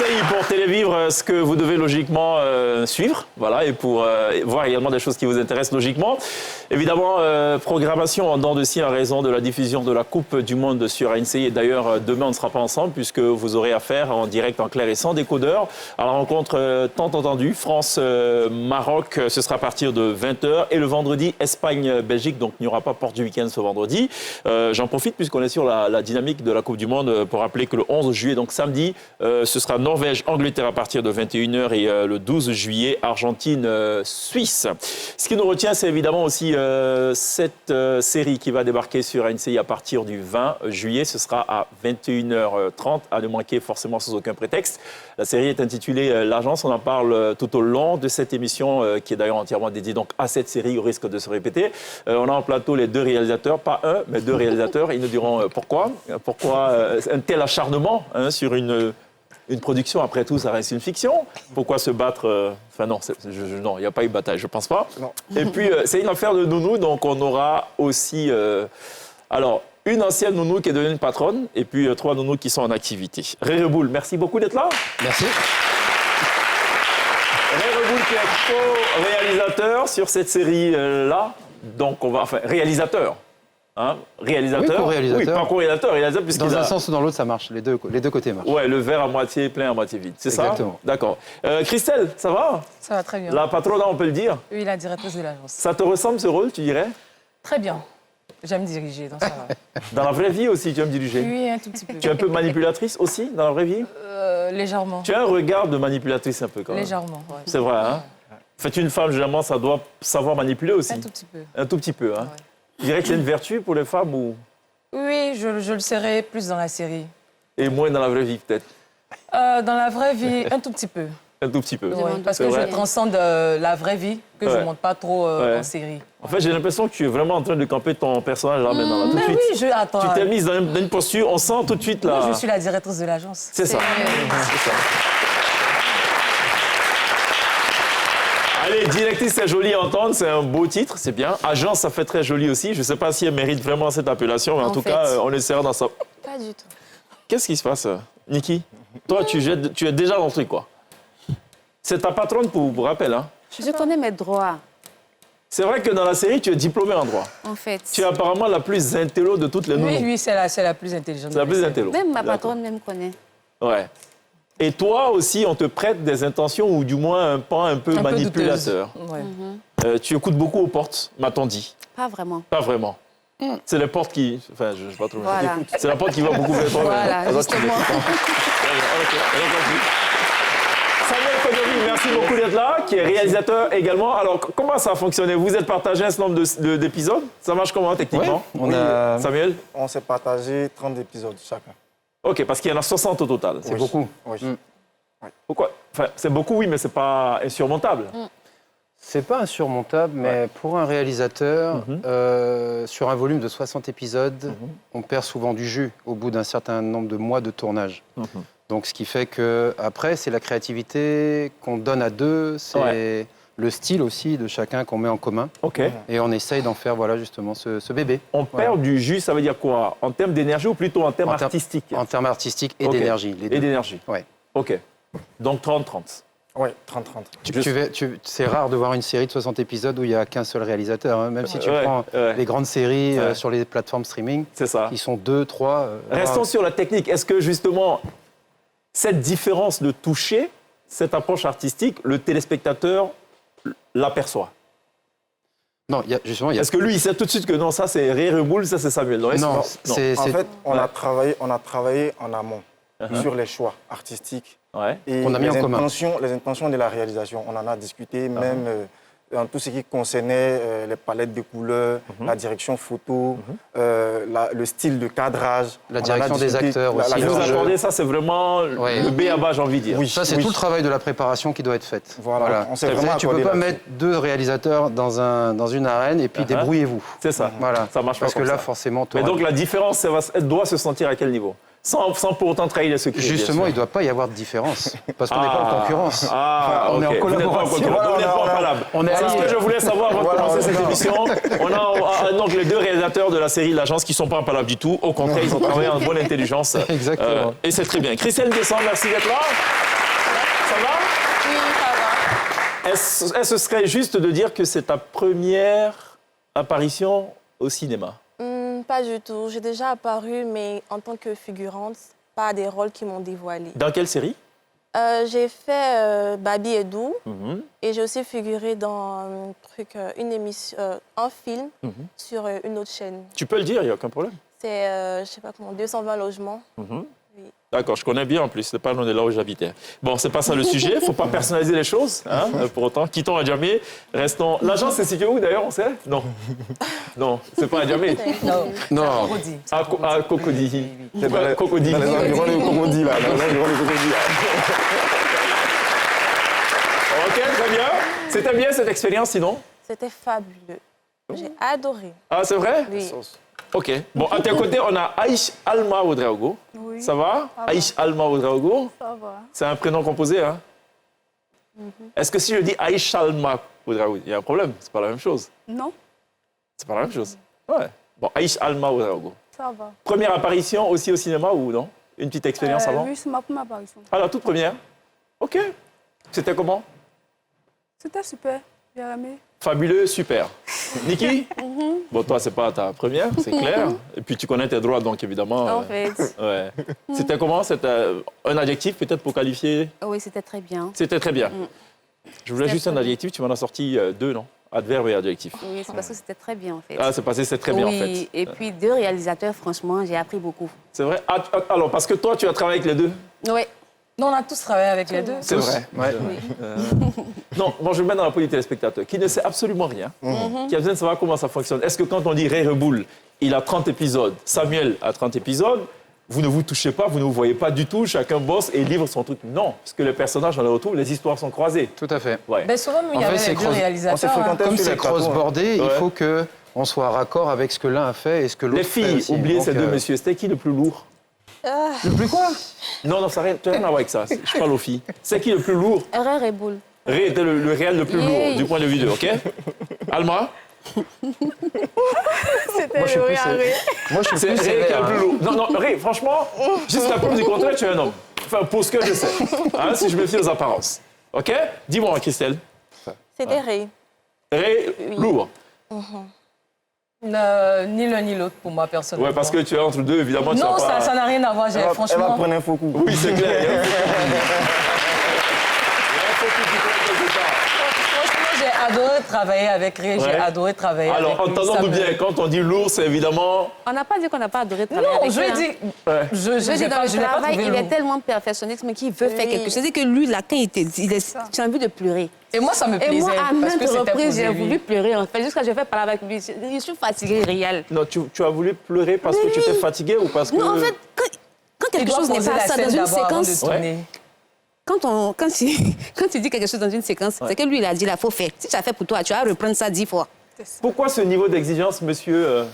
Marseille pour Télévivre, ce que vous devez logiquement suivre, voilà, et pour voir également des choses qui vous intéressent logiquement. Évidemment, programmation en dents de scie en raison de la diffusion de la Coupe du Monde sur RNCI. Et d'ailleurs, demain, on ne sera pas ensemble puisque vous aurez affaire en direct, en clair et sans décodeur à la rencontre tant entendue France-Maroc. Ce sera à partir de 20h. Et le vendredi, Espagne-Belgique. Donc, il n'y aura pas porte du week-end ce vendredi. J'en profite puisqu'on est sur la dynamique de la Coupe du Monde pour rappeler que le 11 juillet, donc samedi, ce sera Norvège-Angleterre à partir de 21h et le 12 juillet, Argentine-Suisse. Ce qui nous retient, c'est évidemment aussi cette série qui va débarquer sur RNCI à partir du 20 juillet. Ce sera à 21h30, à ne manquer forcément sans aucun prétexte. La série est intitulée L'Agence. On en parle tout au long de cette émission qui est d'ailleurs entièrement dédiée donc à cette série, au risque de se répéter. On a en plateau les deux réalisateurs, pas un, mais deux réalisateurs. Ils nous diront pourquoi un tel acharnement sur une production, après tout, ça reste une fiction. Pourquoi se battre Enfin non, non, il n'y a pas eu de bataille, je ne pense pas. Non. Et puis, c'est une affaire de nounou, donc on aura aussi... alors, une ancienne nounou qui est devenue une patronne, et puis 3 nounous qui sont en activité. Ré Reboul, merci beaucoup d'être là. Merci. Ré Reboul qui est co-réalisateur sur cette série-là. Donc, on va... Enfin, réalisateur. Hein, réalisateur. Oui, co-réalisateur. Oui, pas co-réalisateur, réalisateur. Dans un sens ou dans l'autre, ça marche. Les deux côtés marchent. Ouais, le verre à moitié plein, à moitié vide. C'est ça? Exactement. D'accord. Christelle, ça va? Ça va très bien. La patronne, on peut le dire? Oui, la directrice de l'agence. Ça te ressemble ce rôle, tu dirais? Très bien. J'aime diriger, donc ça va. Dans la vraie vie aussi, tu aimes diriger? Oui, un tout petit peu. Tu es un peu manipulatrice aussi, dans la vraie vie? Légèrement. Tu as un regard de manipulatrice un peu quand même. Légèrement, oui. C'est vrai, hein? En fait, une femme, généralement, ça doit savoir manipuler aussi. Un tout petit peu. Un tout petit peu, hein? Ouais. Tu dirais que c'est une vertu pour les femmes ou... Oui, je le serai plus dans la série. Et moins dans la vraie vie, peut-être? Dans la vraie vie, un tout petit peu. Un tout petit peu. Ouais, parce que je transcende la vraie vie, que je ne montre pas trop en série. En fait, j'ai l'impression que tu es vraiment en train de camper ton personnage là maintenant. Là, tout de Mais suite. oui, attends. Tu t'es mise dans une posture, on sent tout de suite là. Moi, je suis la directrice de l'agence. C'est ça. C'est ça. Allez, directrice, c'est joli à entendre, c'est un beau titre, c'est bien. Agence, ça fait très joli aussi. Je ne sais pas si elle mérite vraiment cette appellation, mais en tout cas, on essaiera dans ça. Pas du tout. Qu'est-ce qui se passe, Niki? Toi, tu es déjà dans le truc, quoi. C'est ta patronne pour rappel, hein? Je connais mes droits. C'est vrai que dans la série, tu es diplômée en droit. En fait. Tu es apparemment la plus intello de toutes les nounous. Oui, c'est la plus intelligente. C'est la plus intello. Même ma patronne me connaît. Ouais. Et toi aussi, on te prête des intentions ou du moins un pan un peu manipulateur. Ouais. Tu écoutes beaucoup aux portes, m'a-t-on dit? Pas vraiment. Pas vraiment. C'est les portes qui... Enfin, je ne sais pas trop. Voilà. C'est la porte qui va beaucoup vers toi. Voilà, justement. Samuel Kodori, merci beaucoup d'être là, qui est réalisateur également. Alors, comment ça a fonctionné? Vous êtes partagé un certain nombre d'épisodes? Ça marche comment, techniquement? Oui, Samuel? On s'est partagé 30 épisodes chacun. OK, parce qu'il y en a 60 au total. C'est beaucoup. Oui. Pourquoi? Enfin, c'est beaucoup, oui, mais c'est pas insurmontable. C'est pas insurmontable, mais pour un réalisateur, sur un volume de 60 épisodes, on perd souvent du jus au bout d'un certain nombre de mois de tournage. Donc, ce qui fait que après, c'est la créativité qu'on donne à deux, c'est le style aussi de chacun qu'on met en commun. OK. Et on essaye d'en faire, voilà, justement, ce bébé. On perd du jus, ça veut dire quoi? En termes d'énergie ou plutôt en termes artistiques? En termes artistiques et OK. d'énergie. Les deux. Et d'énergie. Ouais. OK. Donc 30-30. Oui, 30-30. C'est rare de voir une série de 60 épisodes où il n'y a qu'un seul réalisateur. Hein. Même si tu prends les grandes séries sur les plateformes streaming, qui sont 2, 3... Restons sur la technique. Est-ce que justement, cette différence de toucher, cette approche artistique, le téléspectateur l'aperçoit? Non, justement... Est-ce que lui, il sait tout de suite que non, ça c'est Ré Reboul, ça c'est Samuel? Non, En fait, on a travaillé en amont sur les choix artistiques. Et on a mis en commun. Les intentions de la réalisation. On en a discuté même dans tout ce qui concernait les palettes de couleurs, la direction photo, le style de cadrage. La direction des acteurs aussi. Si vous attendez, ça c'est vraiment le B.A.-ba, j'ai envie de dire. Oui, ça, c'est tout le travail de la préparation qui doit être faite. Voilà. On s'est vraiment tu ne peux pas mettre 2 réalisateurs dans une arène et puis débrouillez-vous. C'est ça. Voilà. Ça marche pas parce que comme là, ça. forcément... Mais donc la différence, elle doit se sentir à quel niveau? Sans pour autant trahir les secrets. Justement, il ne doit pas y avoir de différence. Parce qu'on n'est pas en concurrence. On est en collaboration. Vous n'êtes pas en collab. C'est ce que je voulais savoir avant de commencer cette émission. On a donc les 2 réalisateurs de la série L'Agence qui ne sont pas en collab du tout. Au contraire, ils ont travaillé en bonne intelligence. Exactement. Et c'est très bien. Christelle Descend, merci d'être là. Ça va? Oui, ça va. Est-ce que ce serait juste de dire que c'est ta première apparition au cinéma? Pas du tout. J'ai déjà apparu, mais en tant que figurante, pas des rôles qui m'ont dévoilée. Dans quelle série? J'ai fait Babi et Dou et j'ai aussi figuré dans une émission, un film sur une autre chaîne. Tu peux le dire, il n'y a aucun problème. C'est, je sais pas comment, 220 logements. Oui. D'accord, je connais bien en plus, c'est pas loin de là où j'habitais. Bon, c'est pas ça le sujet, il ne faut pas personnaliser les choses, hein, pour autant. Quittons Adjamé, restons... L'agence, c'est situé où d'ailleurs, on sait? Non. Non, c'est pas Adjamé. Non. À Cocody. C'est dans les Cocody. environs de Cocody, là. Dans les environs de Cocody, là. Ok, très bien. C'était bien cette expérience, sinon? C'était fabuleux. J'ai adoré. Ah, c'est vrai? Oui. Ok. Bon, à tes côtés, on a Aïch Alma Ouedraogo. Oui. Ça va? Aïch Alma Ouedraogo. Ça va. C'est un prénom composé, hein? Est-ce que si je dis Aïch Alma Ouedraogo, il y a un problème? C'est pas la même chose. Non, C'est pas la même chose. Ouais. Bon, Aïch Alma Ouedraogo. ça va. Première apparition aussi au cinéma ou non? Une petite expérience avant? Oui, c'est ma première apparition. Ah, la toute première? Ok. C'était comment? C'était super. J'ai aimé. Fabuleux, super. Niki? Bon, toi, c'est pas ta première, c'est clair. Et puis, tu connais tes droits, donc évidemment. En fait. Ouais. C'était comment? C'était un adjectif peut-être pour qualifier? Oui, c'était très bien. C'était très bien. Je voulais C'était juste un très adjectif, tu m'en as sorti deux, non? Adverbe et adjectif. Oui, c'est parce que c'était très bien en fait. Ah, c'est passé, c'est très bien en fait. Oui, et puis deux réalisateurs, franchement, j'ai appris beaucoup. C'est vrai? Ah, alors, parce que toi, tu as travaillé avec les deux? Oui. Non, on a tous travaillé avec les deux. C'est vrai. Ouais. Non, moi je me mets dans la peau du téléspectateur qui ne sait absolument rien, qui a besoin de savoir comment ça fonctionne. Est-ce que quand on dit Ray Reboul, il a 30 épisodes, Samuel a 30 épisodes, vous ne vous touchez pas, vous ne vous voyez pas du tout, chacun bosse et livre son truc? Non, parce que les personnages, on les retrouve, les histoires sont croisées. Tout à fait. Ouais. Ben, souvent, il y En avait fait, les c'est deux cross- On s'est réalisateurs. hein. fréquentés Comme sur c'est les plateaux, hein. cross-bordé, il Ouais. faut qu'on soit raccord avec ce que l'un a fait et ce que l'autre Les fait filles, aussi. oubliez Donc, ces deux messieurs, c'était qui le plus lourd? Le plus quoi? Non, ça n'a rien à voir avec ça, je parle aux filles. C'est qui le plus lourd? Erreur et boule. Ray était le réel le plus lourd, Yeah. du point de vue de, OK? Alma? C'était Moi, je suis le plus regard. Moi, je suis C'est plus Ray qui est sévère. le plus lourd. Non, non, Ray, franchement, jusqu'à preuve du contraire, tu es un homme. Enfin, pour ce que je sais. Hein, si je me fie aux apparences. OK? Dis-moi, Christelle. C'était Ray. Ray, lourd. Ni l'un ni l'autre pour moi, personnellement. Ouais, parce que tu es entre deux, évidemment, tu Non, vas pas... ça n'a rien à voir. Elle va Franchement, prendre un faux coup. Oui, c'est clair. Il y a un faux coup qui traîne quelque part. franchement, j'ai adoré travailler avec Ray. Ouais. J'ai adoré travailler Alors, avec lui. entendons-nous Ça me- bien, quand on dit lourd, c'est évidemment... On n'a pas dit qu'on n'a pas adoré travailler Non, avec je eux, hein. dis, Ouais. je Je dis, n'ai dans pas, le je l'ai pas travail, trouvé il est lourd. tellement perfectionniste, mais qu'il veut faire Oui. quelque chose. C'est que lui, là, quand il j'ai envie de pleurer. Et moi, ça me plaisait. Et moi, à parce maintes que c'était reprises, j'ai pour lui. voulu pleurer, en fait, jusqu'à ce que je fais parler avec lui. Je suis fatiguée, réel. Non, tu as voulu pleurer parce que tu t'es fatigué ou parce que... Non, en fait, quand Il quelque doit chose n'est poser pas la ça scène dans une d'abord avant de séquence, tourner. quand il dit quelque chose dans une séquence, c'est que lui, il a dit, là, faut faire. Si tu as fait pour toi, tu vas reprendre ça 10 fois. Pourquoi ce niveau d'exigence, monsieur...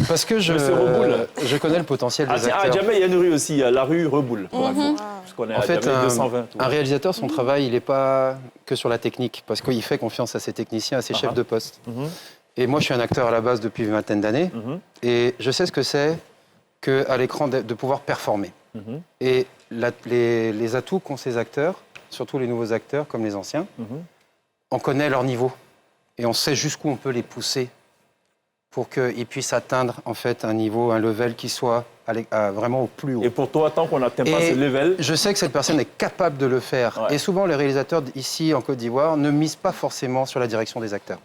Parce que Monsieur Reboul. je connais le potentiel Ah, des tiens, à acteurs. Djamé, il y a une rue aussi, la rue Reboul, pour info. Je connais En à fait, Djamé, 220. tout. un réalisateur, son travail, il n'est pas que sur la technique, parce qu'il fait confiance à ses techniciens, à ses chefs de poste. Et moi, je suis un acteur à la base depuis une vingtaine d'années, et je sais ce que c'est qu'à l'écran de pouvoir performer. Et les atouts qu'ont ces acteurs, surtout les nouveaux acteurs comme les anciens, on connaît leur niveau, et on sait jusqu'où on peut les pousser pour qu'ils puissent atteindre en fait un niveau, un level qui soit vraiment au plus haut. Et pour toi, tant qu'on n'atteint pas Et ce level... je sais que cette personne est capable de le faire. Ouais. Et souvent, les réalisateurs ici en Côte d'Ivoire ne misent pas forcément sur la direction des acteurs.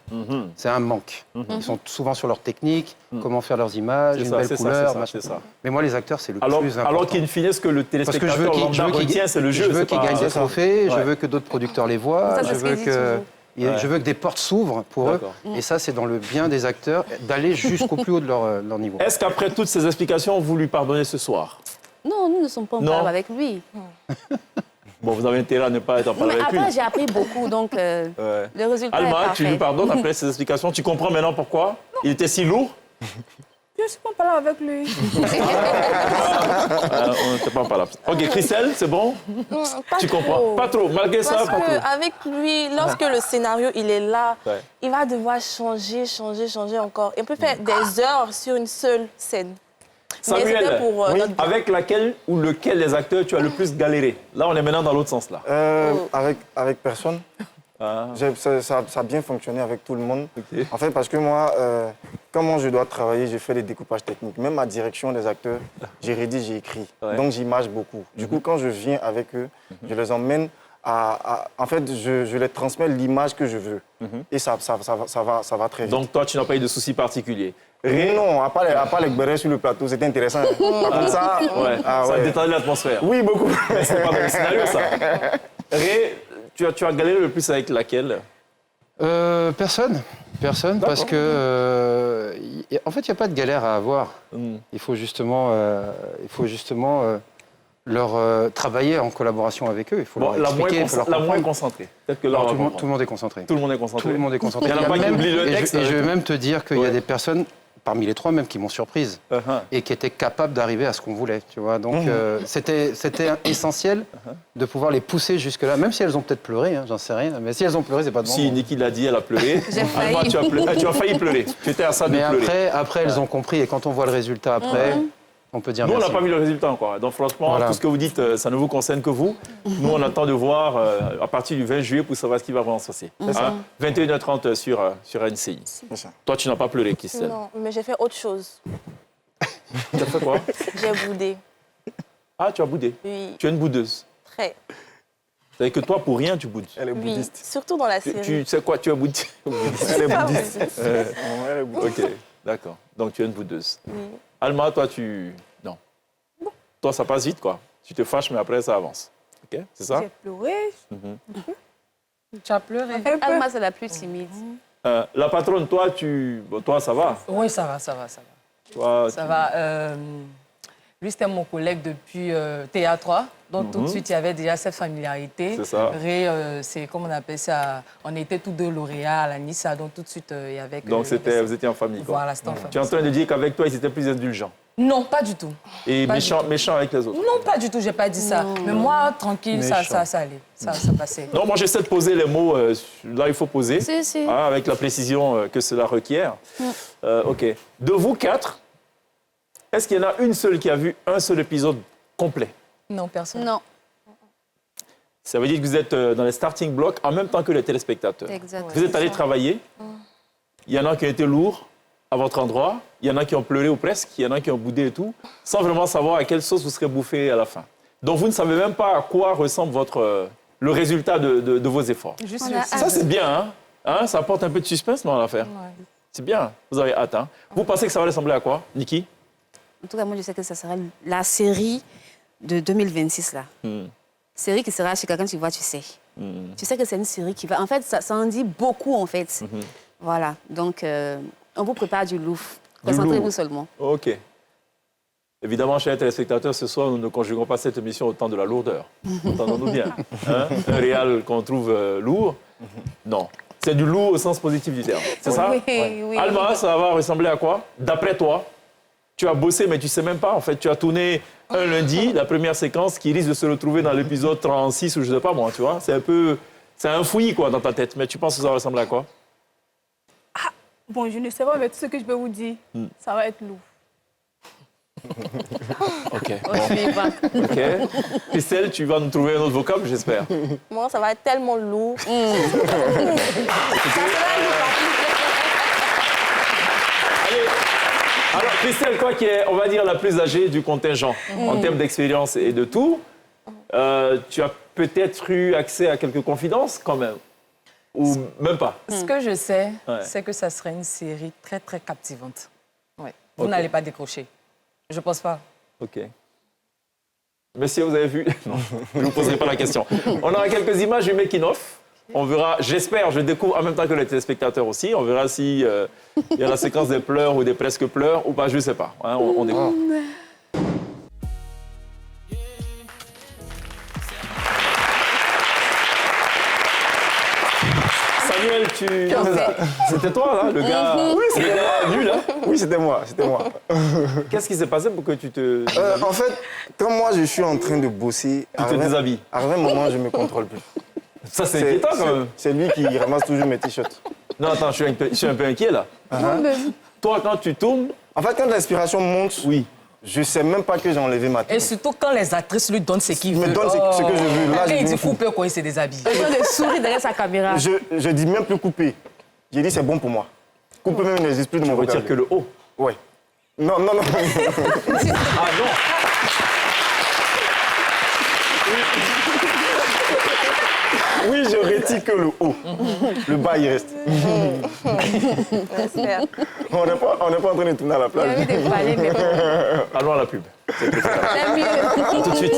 C'est un manque. Ils sont souvent sur leur technique, comment faire leurs images, C'est une ça, belle c'est ça, couleur. c'est ça, machin. c'est ça. Mais moi, les acteurs, c'est le Alors, plus important. alors qu'in fine, ce que le Parce que je veux téléspectateur qu'ils lambda retient, c'est le jeu. je veux c'est qu'ils pas- gagnent des c'est ça. trophées, je Ouais. veux que d'autres producteurs les voient, Ça, c'est je ce veux qu'il dit que... toujours. Je veux que des portes s'ouvrent pour eux. D'accord. Et ça, c'est dans le bien des acteurs, d'aller jusqu'au plus haut de leur niveau. Est-ce qu'après toutes ces explications, vous lui pardonnez ce soir? Non, nous ne sommes pas en Non. parole avec lui. Bon, vous avez intérêt à ne pas être en Mais parler avec lui. après, j'ai appris beaucoup, donc Ouais. le résultat est Alma, parfait. tu lui pardonnes après ces explications? Tu comprends maintenant pourquoi il était si lourd? Je ne suis pas en parole avec lui. On n'était pas en parlant. Ok, Christelle, c'est bon? Pas Tu trop. comprends? Pas trop. Malgré ça, Parce pas trop. qu'avec lui, lorsque le scénario il est là, Ouais. il va devoir changer encore. Et on peut faire des heures sur une seule scène. Samuel, c'était pour oui, notre bien. avec laquelle ou lequel des acteurs tu as le plus galéré? Là, on est maintenant dans l'autre sens, là. Avec personne. Ah. Ça a bien fonctionné avec tout le monde. Ok. En fait, parce que moi, comment je dois travailler, j'ai fait des découpages techniques. Même ma direction des acteurs, j'ai rédigé, j'ai écrit. Ouais. Donc, j'image beaucoup. Du coup, quand je viens avec eux, je les emmène en fait, je les transmets l'image que je veux. Et ça va très vite. Donc, toi, tu n'as pas eu de soucis particuliers. Non, à part les bérets sur le plateau, c'était intéressant. Par contre, ça, Ouais, ça a détendu l'atmosphère. Oui, beaucoup. C'est pas dans le scénario, ça. Ré, tu as galéré le plus avec laquelle? Personne. Personne, parce que en fait, il n'y a pas de galère à avoir. Il faut justement, leur travailler en collaboration avec eux. Il faut Bon, leur expliquer, il faut leur la moins comprendre. concentrée. Peut-être que là, Alors, on va tout le comprendre. monde est concentré. Tout le monde est concentré. Tout le monde est concentré. Il y en a pas qui oublient le texte. Et je vais même te dire qu'il y a des personnes, parmi les trois même, qui m'ont surprise et qui étaient capables d'arriver à ce qu'on voulait. Tu vois. Donc c'était essentiel de pouvoir les pousser jusque-là, même si elles ont peut-être pleuré, hein, j'en sais rien. Mais si elles ont pleuré, c'est pas de Si Niki l'a dit, elle a pleuré. J'ai failli. Alma, tu as failli pleurer. Tu étais à ça de Mais pleurer. après, elles ont compris. Et quand on voit le résultat après, on peut dire Nous, on merci. n'a pas vu le résultat encore. Donc, franchement, Voilà. tout ce que vous dites, ça ne vous concerne que vous. Nous, on attend de voir à partir du 20 juillet pour savoir ce qui va vraiment se passer. Hein? 21h30 sur NCI. C'est ça. Toi, tu n'as pas pleuré, Christelle. Non, mais j'ai fait autre chose. Tu as fait quoi? J'ai boudé. Ah, tu as boudé. Oui, Tu es une boudeuse. très. C'est-à-dire que toi, pour rien, tu boudes. Elle est Oui, bouddhiste. surtout dans la Tu série. sais quoi, tu as boudé. Elle est Ah, bouddhiste. oui. Elle est bouddhiste. Ok, d'accord. Donc, tu es une boudeuse. Oui. Alma, toi, non. Toi, ça passe vite, quoi. Tu te fâches, mais après, ça avance. Ok, c'est ça? J'ai pleuré. Tu as pleuré? Alma, c'est la plus timide. La patronne, toi, toi, ça va. Oui, ça va, ça va, ça va. Toi, Ça va. Lui, c'était mon collègue depuis Théâtre. Donc, tout de suite, il y avait déjà cette familiarité. C'est ça. Ré, c'est, comment on appelle ça? On était tous deux lauréats à la Nissa. Donc, tout de suite, il y avait... donc, vous étiez en famille, quoi. Voilà, c'était en famille. Tu es en train de dire qu'avec toi, ils étaient plus indulgents Non, pas du tout. et Pas du méchants avec les autres. Non, pas du tout, j'ai pas dit ça. Mais moi, tranquille, ça allait. Ça passait. Non, moi, j'essaie de poser les mots là, il faut poser, Si. hein, avec la précision que cela requiert. OK. De vous quatre, est-ce qu'il y en a une seule qui a vu un seul épisode complet? Non, personne. Non, Ça veut dire que vous êtes dans les starting blocks en même temps que les téléspectateurs. exactement. Vous êtes allés travailler. Il y en a qui ont été lourds à votre endroit. Il y en a qui ont pleuré ou presque. Il y en a qui ont boudé et tout, sans vraiment savoir à quelle sauce vous serez bouffé à la fin. Donc, vous ne savez même pas à quoi ressemble le résultat de vos efforts. Juste On a le Ça, c'est bien, hein? Ça apporte un peu de suspense dans l'affaire. C'est bien. Vous avez hâte, hein? Vous pensez que ça va ressembler à quoi, Niki? En tout cas, moi, je sais que ça sera la série de 2026, là. Série qui sera chez quelqu'un, tu vois, tu sais. Tu sais que c'est une série qui va... En fait, ça en dit beaucoup, en fait. Voilà. Donc, on vous prépare du lourd. Concentrez-vous seulement. OK. Évidemment, chers téléspectateurs, ce soir, nous ne conjuguons pas cette émission au temps de la lourdeur. Entendons-nous bien. Hein? Un réal qu'on trouve lourd? Non. C'est du lourd au sens positif du terme. C'est ça? Oui. Alma, ça va ressembler à quoi? D'après toi, tu as bossé, mais tu ne sais même pas. En fait, tu as tourné un lundi, la première séquence qui risque de se retrouver dans l'épisode 36 ou je ne sais pas moi, tu vois. C'est un fouillis, quoi, dans ta tête. Mais tu penses que ça va ressembler à quoi? Bon, je ne sais pas, mais tout ce que je peux vous dire, ça va être lourd. OK. On suit pas. OK. Christelle, tu vas nous trouver un autre vocable, j'espère. Moi, ça va être tellement lourd. Allez. Alors, Christelle, toi qui es, on va dire, la plus âgée du contingent, en termes d'expérience et de tout, tu as peut-être eu accès à quelques confidences quand même? Ou même pas? Ce que je sais, Ouais. c'est que ça serait une série très, très captivante. Ouais. Vous Ok. n'allez pas décrocher. Je pense pas. OK. Monsieur, vous avez vu? Non, je ne vous poserai pas la question. On aura quelques images du making-of. On verra, j'espère, je découvre en même temps que les téléspectateurs aussi. On verra si il y a la séquence des pleurs ou des presque pleurs ou pas, je ne sais pas. Hein, on découvre. Samuel, c'était toi, là, le gars, le gars nul, hein? Oui, c'était moi, c'était moi. Qu'est-ce qui s'est passé pour que tu te... En fait, quand moi je suis en train de bosser, Tu te déshabilles. arrive un moment, je ne me contrôle plus. Ça, c'est inquiétant, quand même. C'est lui qui ramasse toujours mes t-shirts. Non, attends, je suis un peu inquiet, là. Toi, quand tu tournes, En fait, quand l'inspiration monte, oui. Je ne sais même pas que j'ai enlevé ma tenue. Et surtout quand les actrices lui donnent ce qu'ils Me veulent. donnent ce que je veux. Là, Quand je il dit me fous. couper, quoi, il se déshabille. Il a de sourire derrière sa caméra. Je dis même plus couper. J'ai dit c'est bon pour moi. Couper même n'existe plus de mon Retire vocabulaire. que le haut. Ouais. Non, non, non. Ah non. Oui, je retire que le haut. Le bas, il reste. J'espère. On n'est pas en train de tourner à la Il a plage. envie de parler, mais bon, Allons à la pub. c'est mieux. Tout de suite.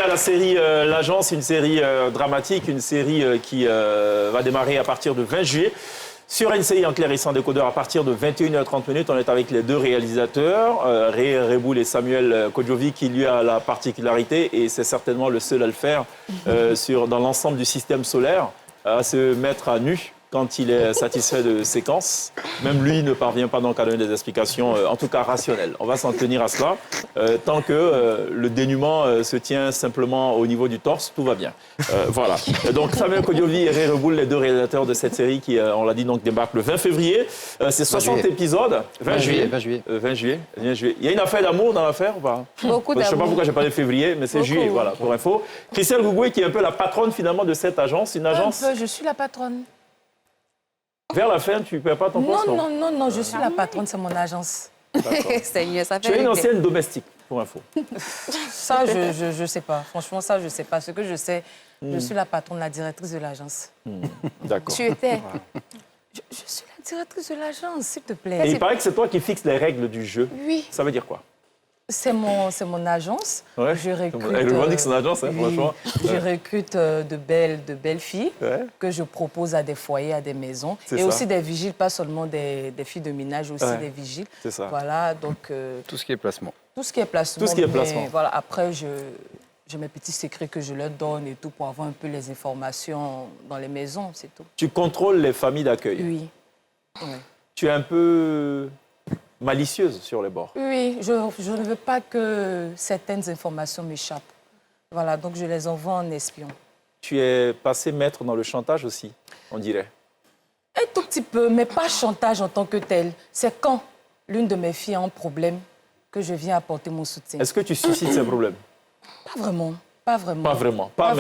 La série L'Agence, une série dramatique, une série qui va démarrer à partir de 20 juillet. Sur NCI en clairissant décodeur à partir de 21h30, on est avec les deux réalisateurs, Ray Reboul et Samuel Kodjovi, qui lui a la particularité, et c'est certainement le seul à le faire, dans l'ensemble du système solaire, à se mettre à nu quand il est satisfait de séquences. Même lui ne parvient pas donc à donner des explications, en tout cas rationnelles. On va s'en tenir à cela. Tant que le dénuement se tient simplement au niveau du torse, tout va bien. Voilà. Donc Samuel Kodjovi et Ray Reboul, les deux réalisateurs de cette série qui, on l'a dit, donc débarquent le 20 février. C'est 60 épisodes. 20 juillet. 20 juillet. Il y a une affaire d'amour dans l'affaire ou pas? Beaucoup Je ne sais pas d'amour. pourquoi j'ai parlé de février, mais c'est Beaucoup. juillet, voilà, pour info. Christelle Gougoué, qui est un peu la patronne finalement de cette agence, une agence. Un peu, je suis la patronne. Vers la fin, tu ne perds pas ton poste? Non, je suis la patronne, c'est mon agence. Seigneur, ça fait Tu es une rire. ancienne domestique, pour info. Ça, je sais pas. Franchement, ça, je sais pas. Ce que je sais, je suis la patronne, la directrice de l'agence. D'accord. Tu étais. Je suis la directrice de l'agence, s'il te Et plaît. il paraît que c'est toi qui fixes les règles du jeu. Oui, Ça veut dire quoi? c'est mon agence. Ouais. Je recrute. Elle revendique son agence, hein, franchement. Je recrute de belles filles Ouais. que je propose à des foyers, à des maisons. C'est Et ça. aussi des vigiles, pas seulement des filles de ménage, aussi Ouais. des vigiles. C'est ça. Voilà, donc Tout ce qui est placement. tout ce qui est placement. Tout ce qui est mais placement. Voilà, après, j'ai mes petits secrets que je leur donne et tout pour avoir un peu les informations dans les maisons, c'est tout. Tu contrôles les familles d'accueil. Oui. Ouais. Tu es un peu malicieuse sur les bords. Oui, je ne veux pas que certaines informations m'échappent. Voilà, donc je les envoie en espion. Tu es passé maître dans le chantage aussi, on dirait. Un tout petit peu, mais pas chantage en tant que tel. C'est quand l'une de mes filles a un problème que je viens apporter mon soutien. Est-ce que tu suscites ces problèmes? Pas vraiment. Pas vraiment. Pas vraiment. Pas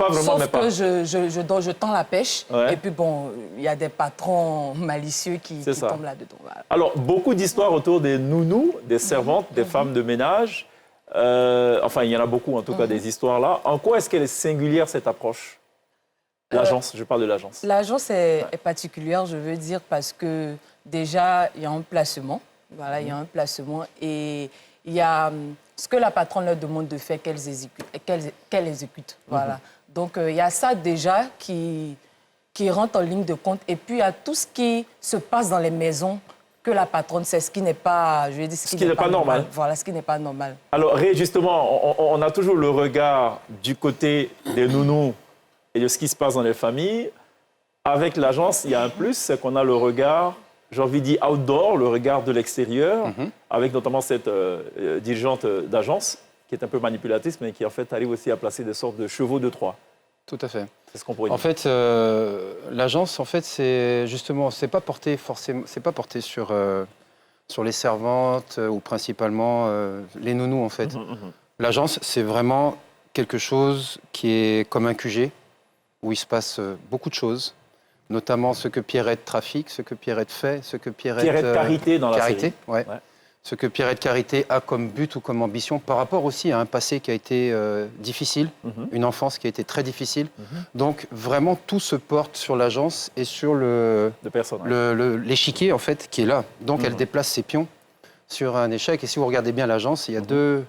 vraiment, Sauf mais pas. que je tends la pêche. Ouais. Et puis bon, il y a des patrons malicieux qui C'est ça. tombent là-dedans. Voilà. Alors, beaucoup d'histoires autour des nounous, des servantes, des femmes de ménage. Enfin, il y en a beaucoup, en tout cas, des histoires là. En quoi est-ce qu'elle est singulière, cette approche? L'agence, je parle de l'agence. L'agence est particulière, je veux dire, parce que déjà, il y a un placement. Voilà, il y a un placement. Et il y a ce que la patronne leur demande de faire qu'elle exécute. Voilà. Donc, il y a ça déjà qui rentre en ligne de compte. Et puis, il y a tout ce qui se passe dans les maisons que la patronne sait, ce qui n'est pas, je veux dire, Ce qui n'est pas normal. Voilà, ce qui n'est pas normal. Alors, Ray, justement, on a toujours le regard du côté des nounous et de ce qui se passe dans les familles. Avec l'agence, il y a un plus, c'est qu'on a le regard, j'ai envie de dire outdoor, le regard de l'extérieur, avec notamment cette dirigeante d'agence qui est un peu manipulatrice, mais qui en fait arrive aussi à placer des sortes de chevaux de Troie. Tout à fait. C'est ce qu'on pourrait dire. En fait, l'agence, en fait, c'est justement, c'est pas porté sur les servantes ou principalement les nounous, en fait. L'agence, c'est vraiment quelque chose qui est comme un QG, où il se passe beaucoup de choses, notamment ce que Pierrette trafique, ce que Pierrette fait, ce que Pierrette... Carité dans la série. Ouais. Ouais. ce que Pierrette Carité a comme but ou comme ambition par rapport aussi à un passé qui a été difficile, une enfance qui a été très difficile. Donc vraiment tout se porte sur l'agence et sur l'échiquier en fait qui est là. Donc elle déplace ses pions sur un échec et si vous regardez bien l'agence, il y a deux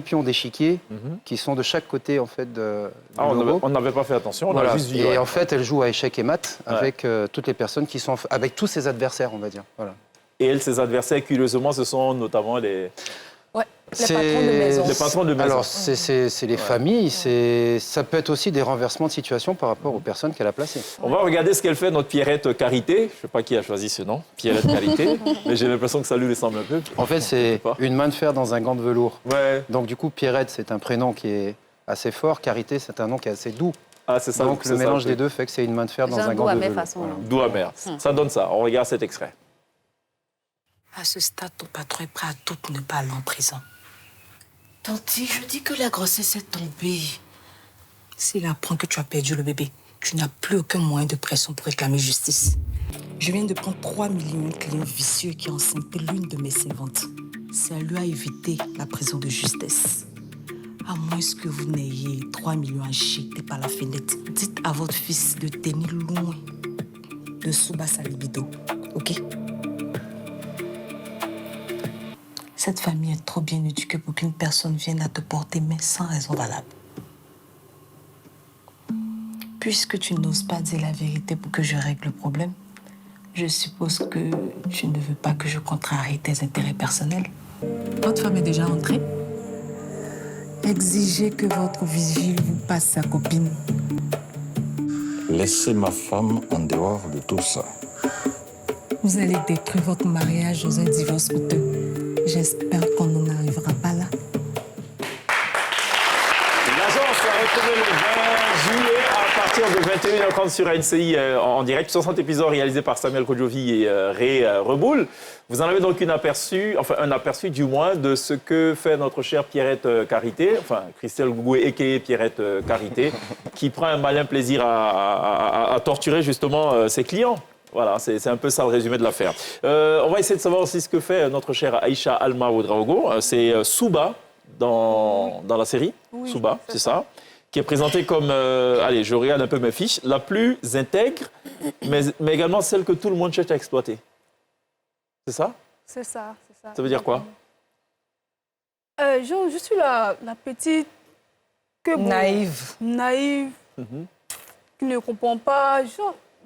pions d'échiquier qui sont de chaque côté en fait de on n'avait pas fait attention, on a juste vu. Et en fait elle joue à échecs et maths avec toutes les personnes qui sont avec tous ses adversaires on va dire. Voilà. Et elle, ses adversaires, curieusement, ce sont notamment les patrons de maison. Les patrons de maison. Alors, c'est les familles, ça peut être aussi des renversements de situation par rapport aux personnes qu'elle a placées. On va regarder ce qu'elle fait, notre Pierrette Carité. Je ne sais pas qui a choisi ce nom, Pierrette Carité, mais j'ai l'impression que ça lui ressemble un peu. En fait, c'est une main de fer dans un gant de velours. Ouais. Donc, du coup, Pierrette, c'est un prénom qui est assez fort. Carité, c'est un nom qui est assez doux. Ah, c'est ça. Donc, le mélange des deux fait que c'est une main de fer dans un gant de velours. Voilà. Doux amer. Ça donne ça. On regarde cet extrait. À ce stade, ton patron est prêt à tout pour ne pas aller en prison. Tanti, je dis que la grossesse est tombée. S'il apprend que tu as perdu le bébé, tu n'as plus aucun moyen de pression pour réclamer justice. Je viens de prendre 3 millions de clients vicieux qui ont enceinté l'une de mes servantes. Ça lui a évité la prison de justesse. À moins que vous n'ayez 3 millions à jeter par la fenêtre, dites à votre fils de tenir loin de Souba sa libido, ok? Cette famille est trop bien éduquée pour qu'une personne vienne à te porter main sans raison valable. Puisque tu n'oses pas dire la vérité pour que je règle le problème, je suppose que tu ne veux pas que je contrarie tes intérêts personnels. Votre femme est déjà entrée? Exigez que votre vigile vous passe sa copine. Laissez ma femme en dehors de tout ça. Vous allez détruire votre mariage dans un divorce coûteux. J'espère qu'on n'en arrivera pas là. L'agence a retrouvé le 20 juillet à partir de 21h30 sur ANCI en direct. 60 épisodes réalisés par Samuel Kodjovi et Ray Reboul. Vous en avez donc un aperçu du moins de ce que fait notre chère Pierrette Carité, enfin Christelle Gougoué et Pierrette Carité, qui prend un malin plaisir à torturer justement ses clients. Voilà, c'est un peu ça le résumé de l'affaire. On va essayer de savoir aussi ce que fait notre chère Aïcha Alma Ouedraogo. C'est Souba dans la série. Oui, Souba, c'est ça. Qui est présentée comme, allez, je regarde un peu mes fiches, la plus intègre, mais également celle que tout le monde cherche à exploiter. C'est ça? C'est ça, c'est ça. Ça veut dire quoi? Je suis la petite... Naïve. Naïve, qui ne comprend pas.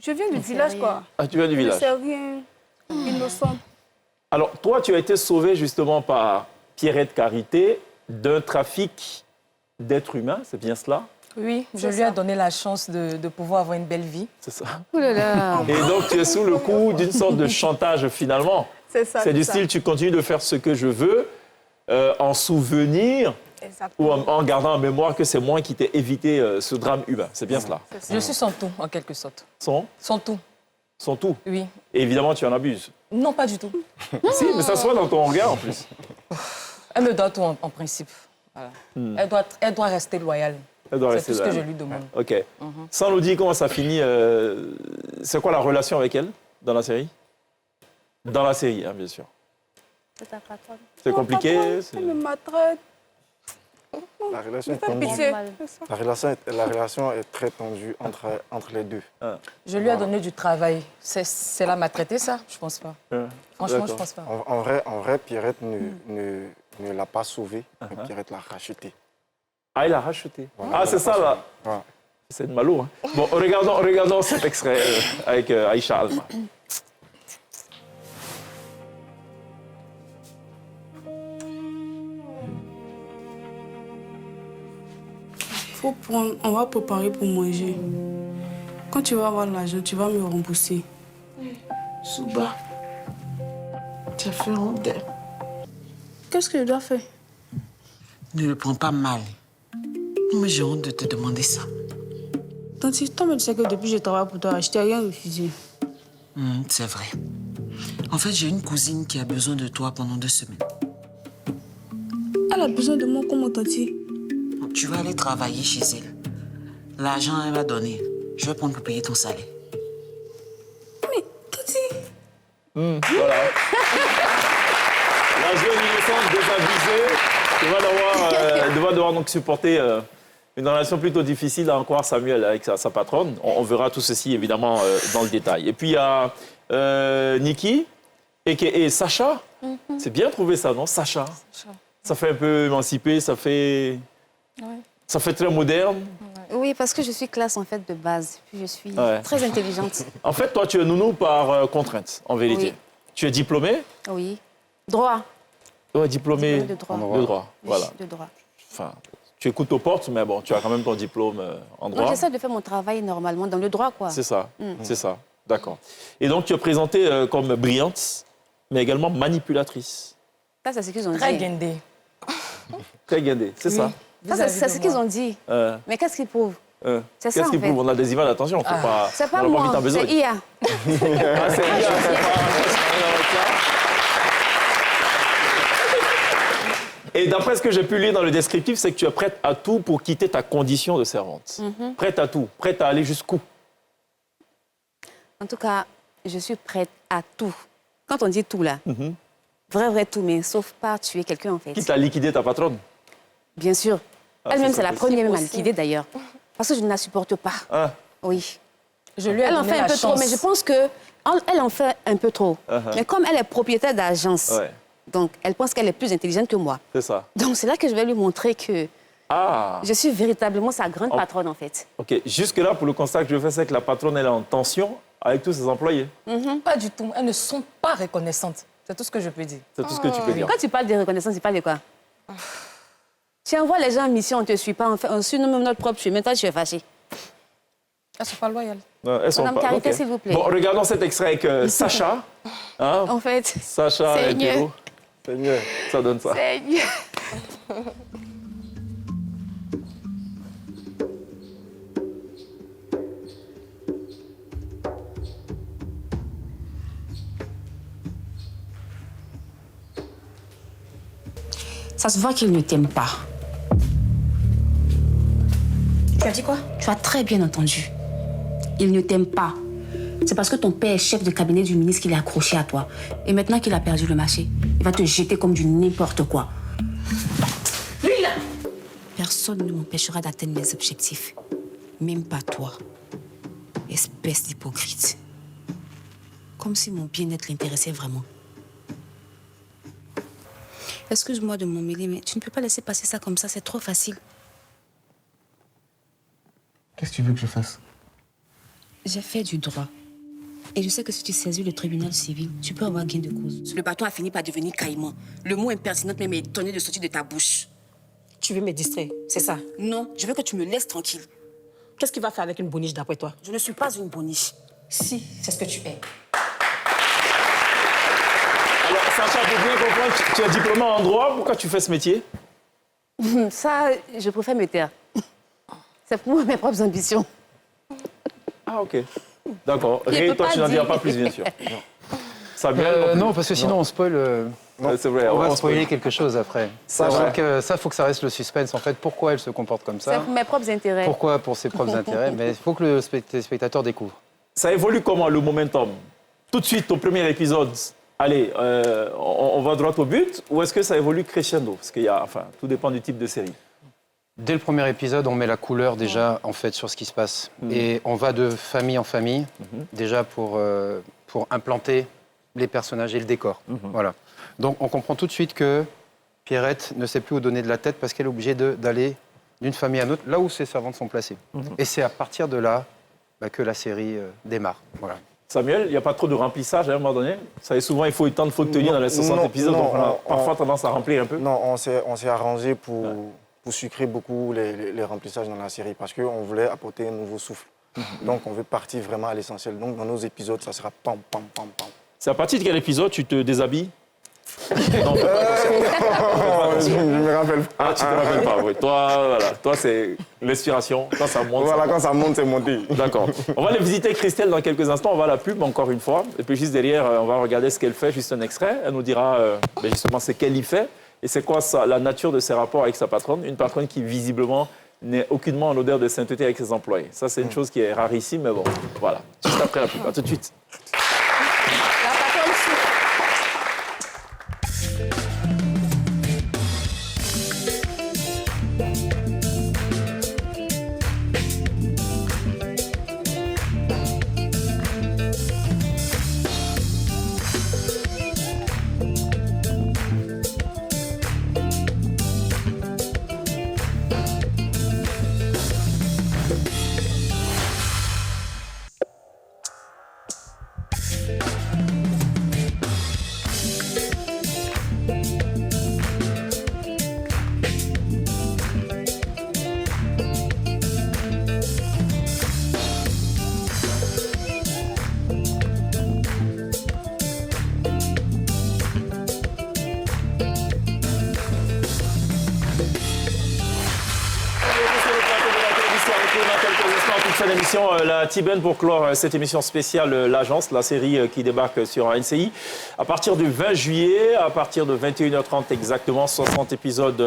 Je viens du village, quoi. Ah, tu viens du village? Je ne sais rien, innocente. Alors, toi, tu as été sauvée justement par Pierrette Carité d'un trafic d'êtres humains, c'est bien cela? Oui, je lui ai donné la chance de pouvoir avoir une belle vie. C'est ça. Ouh là là. Et donc, tu es sous le coup d'une sorte de chantage, finalement. C'est ça. C'est du style, tu continues de faire ce que je veux, en souvenir, ou en gardant en mémoire que c'est moi qui t'ai évité ce drame humain. C'est bien cela. Je suis son tout, en quelque sorte. Son tout. Son tout. Oui. Et évidemment, tu en abuses. Non, pas du tout. Si, mais ça se voit dans ton regard, en plus. Elle me doit tout, en principe. Voilà. Elle doit rester loyale. Elle doit C'est rester tout ce là. que je lui demande. OK. Sans nous dire comment ça finit, c'est quoi la relation avec elle dans la série? Dans la série, hein, bien sûr. C'est ta patronne. C'est compliqué? Elle me maltraite. La relation est Fais tendue. pitié. La relation est très tendue entre les deux. Je lui ai donné du travail. C'est la maltraiter, ça? Je pense pas. Franchement, je pense pas. En vrai, Pierrette ne l'a pas sauvée, mais Pierrette l'a rachetée. Ah, il a racheté. Voilà, Ah, c'est ça, là. Ouais. C'est de malo. Hein. Bon, regardons cet extrait avec Aïcha Alma. On va préparer pour manger. Quand tu vas avoir l'argent, tu vas me rembourser. Souba, tu as fait honte. Qu'est-ce que je dois faire? Ne le prends pas mal. Mais j'ai honte de te demander ça. Tanti, toi, tu sais que depuis que je travaille pour toi, je t'ai rien refusé. C'est vrai. En fait, j'ai une cousine qui a besoin de toi pendant 2 semaines. Elle a besoin de moi comment, Tanti? Tu vas aller travailler chez elle. L'argent, elle va donner. Je vais prendre pour payer ton salaire. Mais, Tanti... Voilà. jeune innocente désabusée va devoir donc supporter une relation plutôt difficile à encore Samuel avec sa patronne. On verra tout ceci évidemment dans le détail. Et puis il y a Nikki et Sacha. C'est bien trouvé ça, non? Sacha. Ça fait un peu émancipé, ça fait très moderne. Oui, parce que je suis classe en fait de base. Puis je suis très intelligente. En fait, toi, tu es nounou par contrainte, en vérité. Oui. Tu es diplômée? Oui. Droit. Ouais, diplômée de droit. De droit, voilà. Oui, de droit. Enfin, tu écoutes aux portes, mais bon, tu as quand même ton diplôme en droit. Moi, j'essaie de faire mon travail normalement dans le droit, quoi. C'est ça, c'est ça. D'accord. Et donc, tu es présentée comme brillante, mais également manipulatrice. Ça, c'est ce qu'ils ont Très dit. guindé. Très guindée, c'est ça. Ça, c'est ce qu'ils ont dit. Mais qu'est-ce qu'ils prouvent? C'est ça, Qu'est-ce en qu'ils fait. prouvent? On a des images, attention, faut pas... C'est pas on n'a moi, vite en besogne. c'est IA. Ah, c'est IA, c'est pas... Et d'après ce que j'ai pu lire dans le descriptif, c'est que tu es prête à tout pour quitter ta condition de servante. Prête à tout, prête à aller jusqu'où? En tout cas, je suis prête à tout. Quand on dit tout, là, vrai tout, mais sauf pas tuer quelqu'un, en fait. Quitte à liquider ta patronne? Bien sûr. Ah, Elle-même, ça, c'est la c'est première même à possible. liquider, d'ailleurs. Parce que je ne la supporte pas. Ah. Oui. Je lui ai Elle en donné fait un la peu trop, chance. mais je pense qu'elle en fait un peu trop. Mais comme elle est propriétaire d'agence, Ouais, donc elle pense qu'elle est plus intelligente que moi. c'est ça. Donc c'est là que je vais lui montrer que Ah, je suis véritablement sa grande patronne, en fait. ok. Jusque-là, pour le constat que je fais, c'est que la patronne, elle est en tension avec tous ses employés. Pas du tout. Elles ne sont pas reconnaissantes. C'est tout ce que je peux dire. C'est tout ce que tu peux dire. Quand tu parles de reconnaissance, tu parles de quoi? Tu envoies les gens en mission, on ne te suit pas, on suit nous-mêmes notre propre chemin. Toi, tu es fâché. Elles ne sont pas loyales. Non, elles sont Madame pas... Carité, ok. s'il vous plaît. Bon, regardons cet extrait avec Sacha. Hein? En fait, Sacha c'est et mieux. Théo. C'est mieux. Ça donne ça. c'est mieux. Ça se voit qu'il ne t'aime pas. Tu as dit quoi? Tu as très bien entendu. Il ne t'aime pas. C'est parce que ton père est chef de cabinet du ministre qu'il est accroché à toi. Et maintenant qu'il a perdu le marché, il va te jeter comme du n'importe quoi. Lui, là! Personne ne m'empêchera d'atteindre mes objectifs. Même pas toi. Espèce d'hypocrite. Comme si mon bien-être l'intéressait vraiment. Excuse-moi de m'emmêler, mais tu ne peux pas laisser passer ça comme ça, c'est trop facile. Qu'est-ce que tu veux que je fasse? J'ai fait du droit. Et je sais que si tu saisis le tribunal civil, tu peux avoir gain de cause. Le bâton a fini par devenir caïman. Le mot impertinent même est étonné de sortir de ta bouche. Tu veux me distraire, c'est ça? Non, je veux que tu me laisses tranquille. Qu'est-ce qu'il va faire avec une boniche d'après toi? Je ne suis pas une boniche. Si, c'est ce que tu es. Alors, Sacha, pour bien comprendre, tu es diplômé en droit. Pourquoi tu fais ce métier? Ça, je préfère me taire. C'est pour mes propres ambitions. Ah, ok. D'accord. Je Ré, peux toi, pas tu n'en diras dire. pas plus, bien sûr. Samuel, Non, parce que sinon on spoil. c'est vrai. On va on spoiler spoil. quelque chose après. Ça, Donc ça, faut que ça reste le suspense. En fait, pourquoi elle se comporte comme C'est ça? pour mes propres intérêts. Pourquoi pour ses propres intérêts? Mais il faut que le spectateur découvre. Ça évolue comment, le momentum? Tout de suite, au premier épisode, allez, on va droit au but, ou est-ce que ça évolue crescendo? Parce qu'il y a, enfin, tout dépend du type de série. Dès le premier épisode, on met la couleur déjà en fait sur ce qui se passe. Et on va de famille en famille, déjà pour implanter les personnages et le décor. Voilà. Donc on comprend tout de suite que Pierrette ne sait plus où donner de la tête parce qu'elle est obligée d'aller d'une famille à une autre, là où ses servantes sont placées. Et c'est à partir de là que la série démarre. Voilà. Samuel, il n'y a pas trop de remplissage à un moment donné? Ça est souvent, il faut le faut tenir dans les 60 épisodes, donc on a parfois tendance à remplir un peu. Non, on s'est arrangé pour sucrer beaucoup les remplissages dans la série parce qu'on voulait apporter un nouveau souffle. Donc on veut partir vraiment à l'essentiel. Donc dans nos épisodes, ça sera pam, pam, pam, pam. C'est à partir de quel épisode tu te déshabilles? Non, je me rappelle pas. ah, tu te rappelles pas, oui. Toi, voilà. Toi, c'est l'inspiration. Quand ça monte, Voilà, ça monte. quand ça monte, c'est monté. D'accord. On va aller visiter Christelle dans quelques instants. On va à la pub encore une fois. Et puis juste derrière, on va regarder ce qu'elle fait, juste un extrait. Elle nous dira justement ce qu'elle y fait et c'est quoi la nature de ses rapports avec sa patronne. Une patronne qui visiblement n'est aucunement en odeur de sainteté avec ses employés. Ça, c'est une chose qui est rarissime, mais bon, voilà. Juste après la pub. À tout de suite. La patronne souffre. l'émission La Tiben pour clore cette émission spéciale L'Agence, la série qui débarque sur NCI. À partir du 20 juillet, à partir de 21h30 exactement, 60 épisodes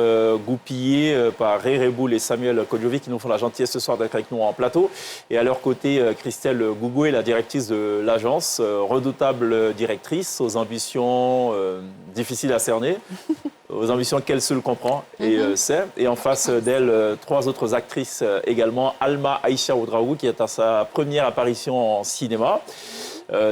goupillés par Ray Reboul et Samuel Kodjovi qui nous font la gentillesse ce soir d'être avec nous en plateau. Et à leur côté, Christelle Gougoué, la directrice de l'Agence, redoutable directrice aux ambitions difficiles à cerner. Aux ambitions qu'elle seule comprend et sait. Et en face d'elle, 3 autres actrices également. Alma Aïcha Oudraoui, qui est à sa première apparition en cinéma.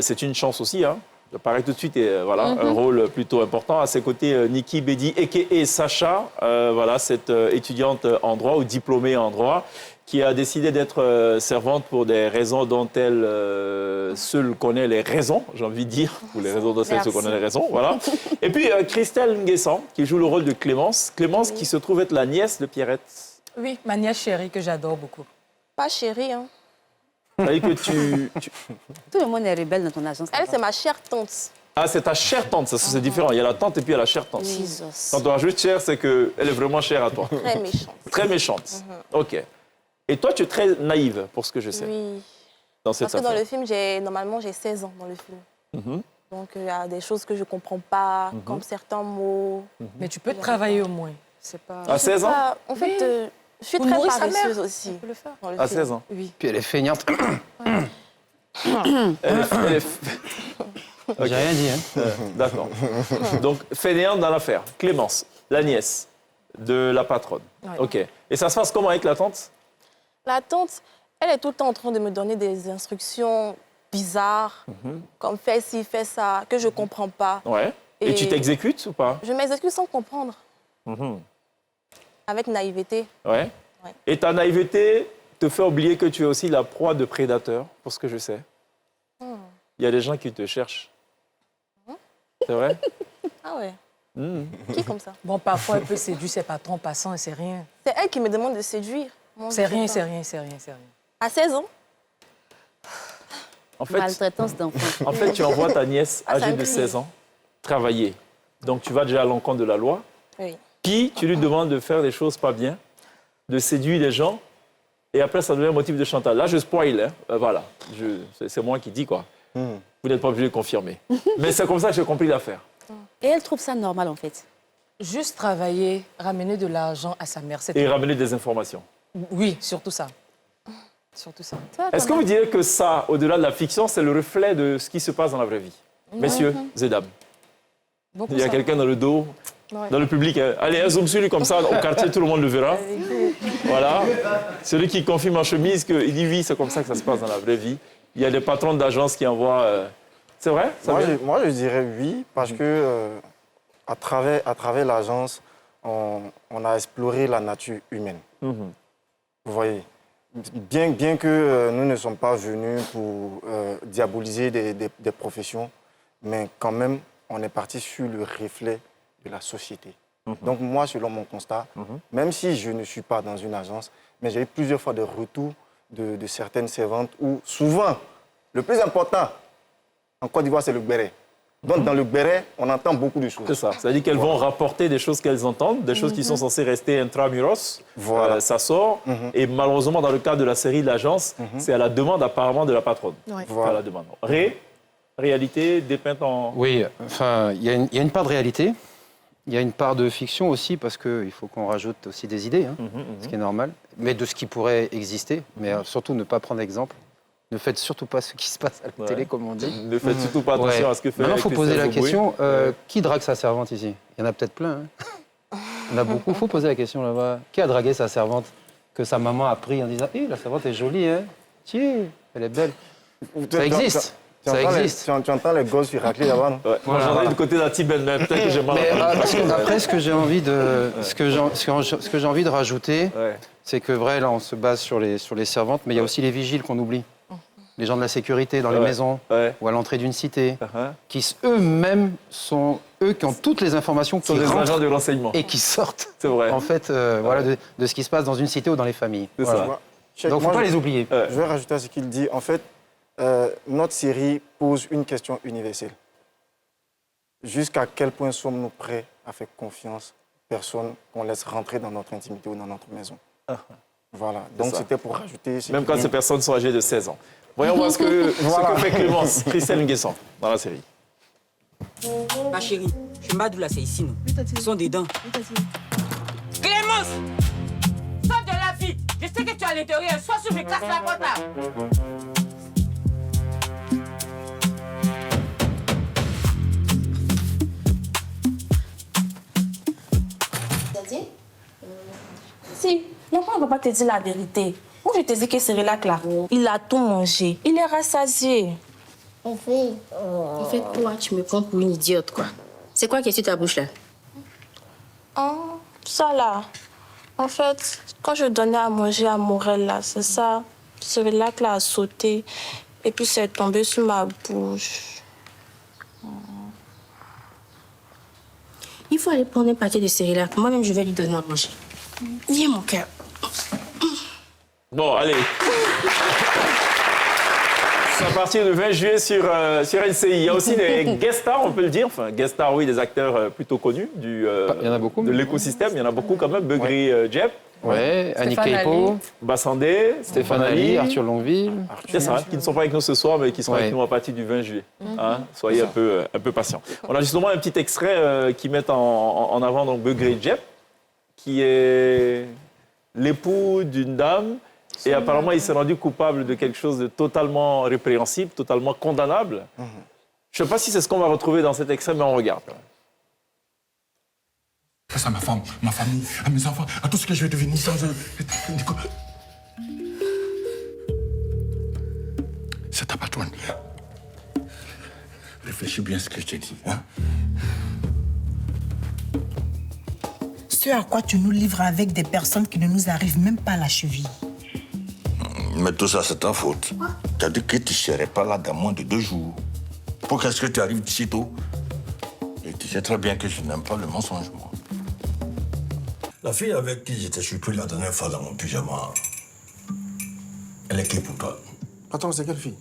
C'est une chance aussi, hein. Ça paraît tout de suite, et voilà, un rôle plutôt important. À ses côtés, Niki Bedi, a.k.a. Sacha, voilà, cette étudiante en droit ou diplômée en droit, qui a décidé d'être servante pour des raisons dont elle seule connaît les raisons, j'ai envie de dire, pour les raisons dont elle seule connaît les raisons, voilà. Et puis Christelle Nguessan, qui joue le rôle de Clémence. Clémence qui se trouve être la nièce de Pierrette. Oui, ma nièce chérie que j'adore beaucoup. Pas chérie, hein. C'est-à-dire que tu... Tout le monde est rebelle dans ton agence. Elle, c'est ma chère tante. Ah, c'est ta chère tante, ça c'est différent. Il y a la tante et puis il y a la chère tante. Jesus. Quand on rajoute chère, c'est qu'elle est vraiment chère à toi. Très méchante. Très méchante. OK. Et toi, tu es très naïve, pour ce que je sais. Oui. Dans cette Parce que dans affaire. le film, normalement, j'ai 16 ans dans le film. Donc, il y a des choses que je ne comprends pas, comme certains mots. Mais tu peux travailler au moins. C'est pas... À 16 ans? En fait, je suis Pour très nourrir sa mère. paresseuse aussi. On peut le faire. dans le À film. 16 ans. Oui. Puis elle est feignante. Elle est... J'ai rien dit, hein. D'accord. Donc, fainéante dans l'affaire. Clémence, la nièce de la patronne. Ouais. OK. Et ça se passe comment avec la tante? La tante, elle est tout le temps en train de me donner des instructions bizarres, comme fais ci, fais ça, que je ne comprends pas. Ouais. Et tu t'exécutes ou pas? Je m'exécute sans comprendre, avec naïveté. Ouais. Ouais. Et ta naïveté te fait oublier que tu es aussi la proie de prédateurs, pour ce que je sais. Il y a des gens qui te cherchent. C'est vrai? Ah ouais. Qui comme ça? Bon, parfois, elle peut séduire ses patrons passants et c'est rien. C'est elle qui me demande de séduire. Moi, je C'est sais rien, pas. c'est rien, c'est rien, c'est rien. À 16 ans? En fait, Maltraitance d'enfants. en fait, tu envoies ta nièce Ah, c'est âgée un de crime. 16 ans travailler. Donc, tu vas déjà à l'encontre de la loi. Oui. Puis, tu lui demandes de faire des choses pas bien, de séduire les gens. Et après, ça devient un motif de chantage. Là, je spoil, hein. Voilà. C'est moi qui dis, quoi. Vous n'êtes pas obligé de confirmer. Mais c'est comme ça que j'ai compris l'affaire. Et elle trouve ça normal, en fait. Juste travailler, ramener de l'argent à sa mère, c'est Et tout. ramener des informations. Oui, surtout ça. Surtout ça. Est-ce que vous direz que ça, au-delà de la fiction, c'est le reflet de ce qui se passe dans la vraie vie? Messieurs et dames. Beaucoup Il y a ça. quelqu'un dans le dos, dans le public. Hein. Allez, un zoom sur lui comme ça, au quartier, tout le monde le verra. Voilà. Celui qui confirme en chemise qu'il dit oui, c'est comme ça que ça se passe dans la vraie vie. Il y a des patrons d'agence qui envoient... C'est vrai ça vient? Moi, je dirais oui, parce que à travers l'agence, on a exploré la nature humaine. Vous voyez, bien que nous ne sommes pas venus pour diaboliser des professions, mais quand même, on est parti sur le reflet de la société. Donc moi, selon mon constat, même si je ne suis pas dans une agence, mais j'ai eu plusieurs fois de retours de certaines servantes où souvent, le plus important en Côte d'Ivoire, c'est le béret. Donc dans le béret, on entend beaucoup de choses. C'est ça. C'est-à-dire qu'elles vont rapporter des choses qu'elles entendent, des choses qui sont censées rester intramuros. Voilà. Ça sort. Et malheureusement, dans le cadre de la série de l'agence, c'est à la demande apparemment de la patronne. Ouais. Voilà. À la demande. Réalité dépeinte en... Oui, enfin, il y a une part de réalité. Il y a une part de fiction aussi, parce qu'il faut qu'on rajoute aussi des idées, hein, ce qui est normal, mais de ce qui pourrait exister, mais surtout ne pas prendre exemple. Ne faites surtout pas ce qui se passe à la télé, comme on dit. Ne faites surtout pas attention à ce que fait... Maintenant, il faut poser la Christelle question, Gougoué. qui drague sa servante ici? Il y en a peut-être plein. Hein. Il y en a beaucoup. Il faut poser la question là-bas. Qui a dragué sa servante que sa maman a pris en disant « la servante est jolie, hein? Tiens, elle est belle. » Ça existe. Ça existe. Tu entends les gosses racler là-bas, non? Ouais. Moi, j'en ai du côté de la Tibène, mais peut-être que j'ai mal. Mais parce que après, ce que j'ai envie de rajouter, c'est que vrai, là, on se base sur les servantes, mais il y a aussi les vigiles qu'on oublie. Les gens de la sécurité dans les maisons ou à l'entrée d'une cité, qui eux-mêmes sont eux qui ont toutes les informations qui sont des rentrent agents de renseignement et qui sortent. C'est vrai. En fait, voilà, de ce qui se passe dans une cité ou dans les familles. C'est Voilà. ça. Donc, il ne faut pas les oublier. Je vais rajouter à ce qu'il dit. En fait, notre série pose une question universelle. Jusqu'à quel point sommes-nous prêts à faire confiance aux personnes qu'on laisse rentrer dans notre intimité ou dans notre maison? Voilà, donc c'était pour rajouter... Même quand ces personnes sont âgées de 16 ans. Voyons voir ce que fait Clémence, Christelle Nguessan, dans la série. Ma chérie, je m'adou là, c'est ici, non? Ils sont dedans. Clémence! Sors de la vie! Je sais que tu es à l'intérieur. Sois sûr, je casse la porte là. Si, l'enfant ne va pas te dire la vérité. Moi, je te dis que Cyrilla là, il a tout mangé. Il est rassasié. En fait, quoi? Tu me prends pour une idiote, quoi. C'est quoi qui est sur ta bouche, là? Oh, ça là. En fait, quand je donnais à manger à Morel, là, c'est ça. Cyrilla là a sauté. Et puis, c'est tombé sur ma bouche. Il faut aller prendre un paquet de Cérilac. Moi-même, je vais lui donner à manger. Viens, mon cœur. Bon, allez. C'est à partir du 20 juillet sur LCI. Il y a aussi des guest stars, on peut le dire. Enfin, guest stars, oui, des acteurs plutôt connus il y en a beaucoup. de l'écosystème. Il y en a beaucoup quand même. Beugri Djep. Ouais, Annie Keipo, Bassandé, Stéphane Ali, Arthur Longueville. C'est ça, qui ne sont pas avec nous ce soir, mais qui sont avec nous à partir du 20 juillet. Hein, soyez un peu patients. On a justement un petit extrait qui met en avant donc Beugri Djep, qui est l'époux d'une dame. Et apparemment, il s'est rendu coupable de quelque chose de totalement répréhensible, totalement condamnable. Je ne sais pas si c'est ce qu'on va retrouver dans cet extrait, mais on regarde. Face à ma femme, ma famille, à mes enfants, à tout ce que je vais devenir sans eux. C'est ta patronne. Réfléchis bien à ce que je te dis. Hein? Ce à quoi tu nous livres avec des personnes qui ne nous arrivent même pas à la cheville. Mais tout ça, c'est ta faute. Tu as dit que tu ne serais pas là dans moins de 2 jours. Pourquoi est-ce que tu arrives si tôt? Et tu sais très bien que je n'aime pas le mensonge, moi. La fille avec qui j'étais surpris la dernière fois dans mon pyjama, elle est qui pour toi? Attends, c'est quelle fille?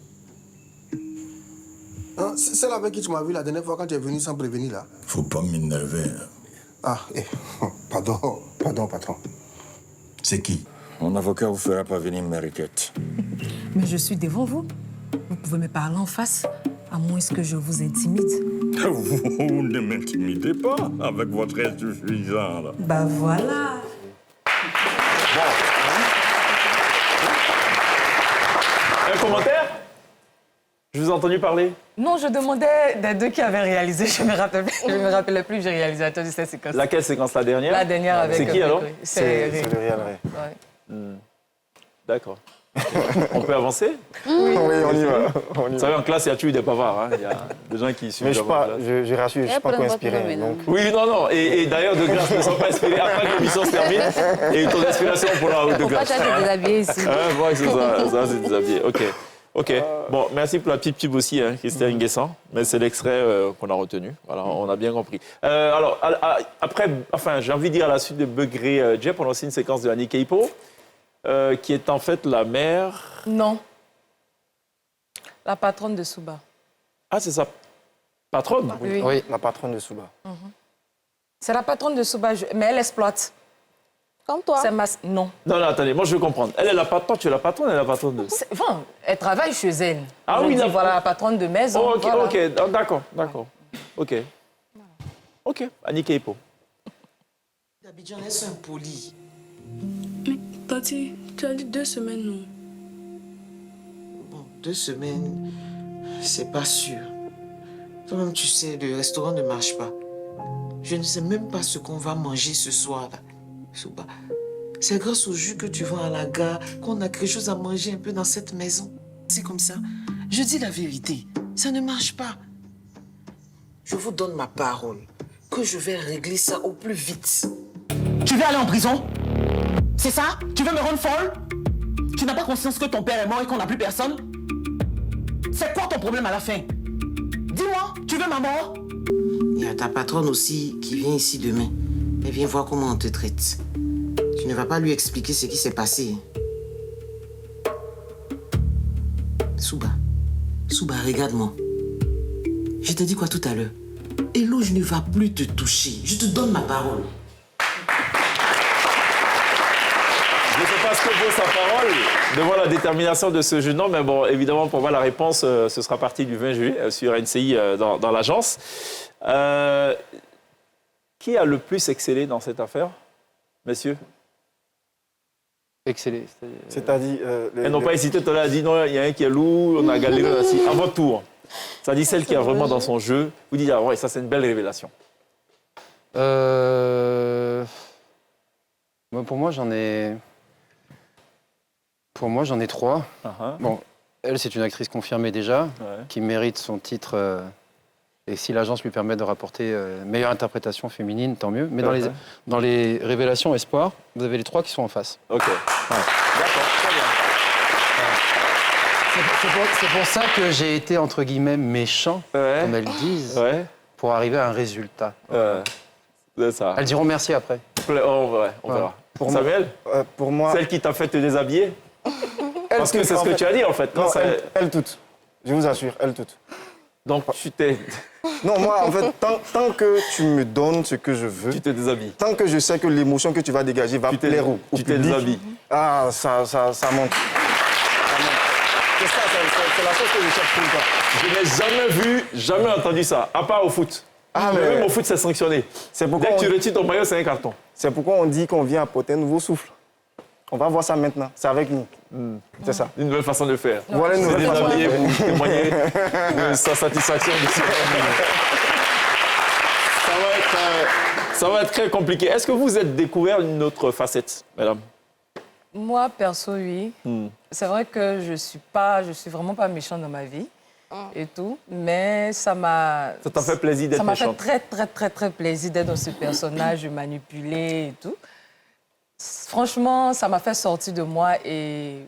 Hein, c'est celle avec qui tu m'as vu la dernière fois quand tu es venu sans prévenir, là? Faut pas m'énerver. Ah, pardon, patron. C'est qui? Mon avocat vous fera pas venir mes requêtes. Mais je suis devant vous. Vous pouvez me parler en face, à moins que je vous intimide. Vous ne m'intimidez pas avec votre insuffisant, là. Bah voilà. Un commentaire? Je vous ai entendu parler. Non, je demandais des deux qui avaient réalisé. Je me rappelais plus du réalisateur de cette séquence. Laquelle séquence? La dernière? La dernière avec... C'est qui alors? C'est le Real Ray. Ouais. D'accord. On peut avancer? Oui, on y va. Vous savez, en classe, il y a toujours eu des bavards. Hein. Il y a des gens qui suivent. Mais je rassure, je ne suis pas inspiré. Donc... Oui, non. Et d'ailleurs, de grâce, ne sont pas inspirés après que l'émission se termine. Et ton inspiration pourra de grâce. Pourquoi tu as déshabillé ici? Ouais, c'est ça, c'est déshabillé. OK. Bon, merci pour la petite pub aussi, hein, Christelle Nguessan. Mais c'est l'extrait qu'on a retenu. Voilà, on a bien compris. Alors, après, enfin, j'ai envie de dire à la suite de Beugri Djep, on a aussi une séquence de Annie Keipo, qui est en fait la mère... Non. La patronne de Souba. Ah, c'est sa patronne? Oui. La patronne de Souba. C'est la patronne de Souba, mais elle exploite. Comme toi. Non. Non, attendez, moi je veux comprendre. Elle est la patronne, tu es la patronne, elle est la patronne de... Enfin, elle travaille chez elle. Ah oui, voilà, la patronne de maison. Oh, OK, voilà. OK, d'accord. OK, Annie Keipo. D'Abidjan, est-ce impoli? Mais, Tati, tu as dit 2 semaines, non? Bon, 2 semaines, c'est pas sûr. Toi-même, tu sais, le restaurant ne marche pas. Je ne sais même pas ce qu'on va manger ce soir-là. Souba, c'est grâce au jus que tu vends à la gare qu'on a quelque chose à manger un peu dans cette maison. C'est comme ça. Je dis la vérité, ça ne marche pas. Je vous donne ma parole que je vais régler ça au plus vite. Tu veux aller en prison? C'est ça? Tu veux me rendre folle? Tu n'as pas conscience que ton père est mort et qu'on n'a plus personne? C'est quoi ton problème à la fin? Dis-moi, tu veux ma mort? Il y a ta patronne aussi qui vient ici demain. Elle vient voir comment on te traite. Tu ne vas pas lui expliquer ce qui s'est passé. Souba, regarde-moi. Je t'ai dit quoi tout à l'heure? Hello, je ne vais plus te toucher. Je te donne ma parole. Je sais pas ce que vaut sa parole devant la détermination de ce jeune homme, mais bon, évidemment, pour moi, la réponse, ce sera partie du 20 juillet sur NCI dans l'agence. Qui a le plus excellé dans cette affaire, messieurs? Excellé. C'est-à-dire... Elles n'ont pas hésité, tout à l'heure, dit non, il y a un qui est lourd, on a galéré aussi. À votre tour. C'est-à-dire celle qui est vraiment dans son jeu, vous dites, ah ouais, ça c'est une belle révélation. Pour moi, j'en ai 3. Bon, elle, c'est une actrice confirmée déjà, qui mérite son titre. Et si l'agence lui permet de rapporter meilleure interprétation féminine, tant mieux. Mais dans les révélations espoir, vous avez les 3 qui sont en face. Ok. D'accord, très bien. C'est pour ça que j'ai été, entre guillemets, méchant, comme elles disent, pour arriver à un résultat. C'est ça. Elles diront merci après. On verra. Pour Samuel, pour moi... Celle qui t'a fait te déshabiller. Parce que c'est ce que tu as dit, en fait. Non, elle toute. Je vous assure, elle toute. Donc, tu t'es... Non, moi, en fait, tant que tu me donnes ce que je veux... Tu te déshabilles. Tant que je sais que l'émotion que tu vas dégager va plaire au public... Tu te déshabilles. Ah, ça monte. C'est la chose que je cherche tout le temps. Je n'ai jamais vu, jamais entendu ça, à part au foot. Ah, mais même au foot, c'est sanctionné. Dès que tu retires ton maillot, c'est un carton. C'est pourquoi on dit qu'on vient apporter un nouveau souffle. On va voir ça maintenant. C'est avec nous. C'est ça. Une nouvelle façon de faire. Voilà une nouvelle façon de faire. Pour témoigner de sa satisfaction. Ça va être très compliqué. Est-ce que vous êtes découvert une autre facette, mesdames? Moi, perso, oui. C'est vrai que je suis vraiment pas méchante dans ma vie et tout, mais ça m'a... Ça t'a fait plaisir d'être méchante? Ça m'a fait très plaisir d'être dans ce personnage, de manipuler et tout. Franchement, ça m'a fait sortir de moi et